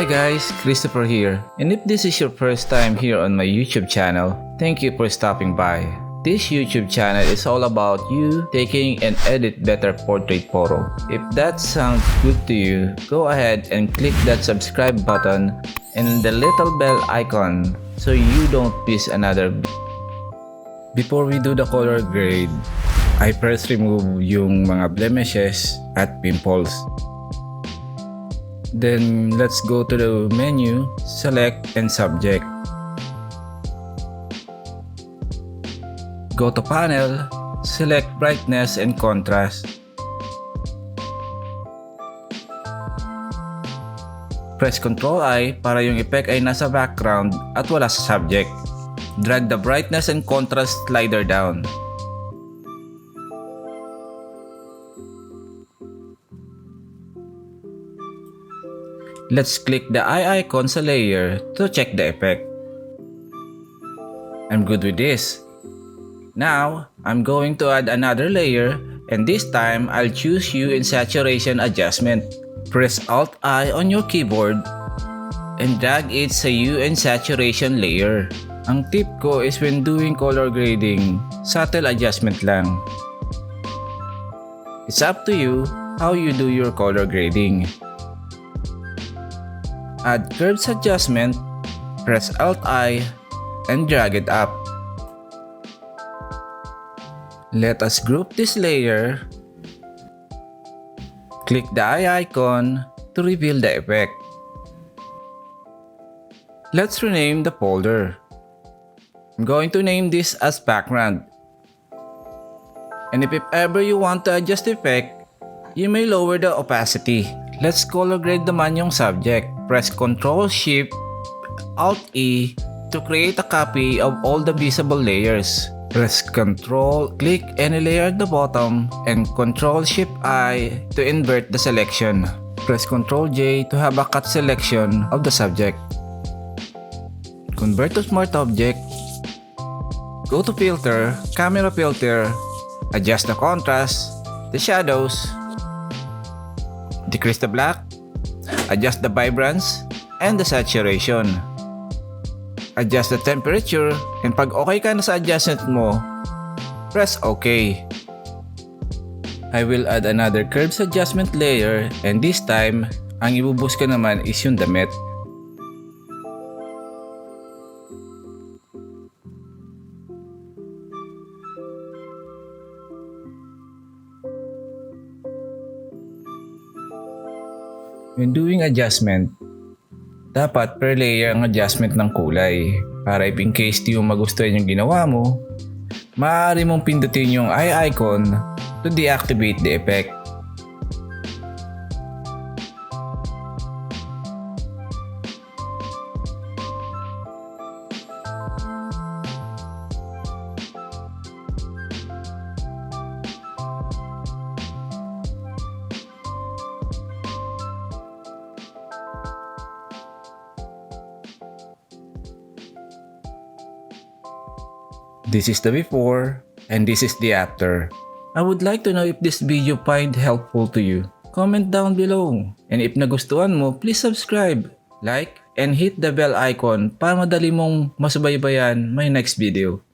guys, Christopher here. And if this is your first time here on my YouTube channel, thank you for stopping by. This YouTube channel is all about you taking and edit better portrait photo. If that sounds good to you, go ahead and click that subscribe button and the little bell icon so you don't miss another. Before we do the color grade, I first remove yung mga blemishes at pimples. Then let's go to the menu, select and subject. Go to panel, select brightness and contrast. Press Ctrl I para yung effect ay nasa background at wala sa subject. Drag the brightness and contrast slider down. Let's click the eye icon sa layer to check the effect. I'm good with this. Now, I'm going to add another layer and this time I'll choose Hue in Saturation Adjustment. Press Alt-I on your keyboard and drag it sa Hue and Saturation layer. Ang tip ko is when doing color grading, subtle adjustment lang. It's up to you how you do your color grading. Add curves adjustment, press Alt-I, and drag it up. Let us group this layer. Click the eye icon to reveal the effect. Let's rename the folder. I'm going to name this as background. And if ever you want to adjust the effect, you may lower the opacity. Let's color grade naman yung subject. Press Ctrl-Shift, Alt-E to create a copy of all the visible layers. Press Ctrl, click any layer at the bottom, and Ctrl-Shift-I to invert the selection. Press Ctrl-J to have a cut selection of the subject. Convert to Smart Object. Go to Filter, Camera Filter, adjust the contrast, the shadows, decrease the black, adjust the vibrance, and the saturation. Adjust the temperature, and pag okay ka na sa adjustment mo, press OK. I will add another curves adjustment layer and this time, ang ibuboost ko naman is yung damit. When doing adjustment, dapat per layer ang adjustment ng kulay para if in case di mo magustuhan yung ginawa mo, maaari mong pindutin yung eye icon to deactivate the effect. This is the before and this is the after. I would like to know if this video find helpful to you. Comment down below. And if nagustuhan mo, please subscribe, like, and hit the bell icon para madali mong masubaybayan my next video.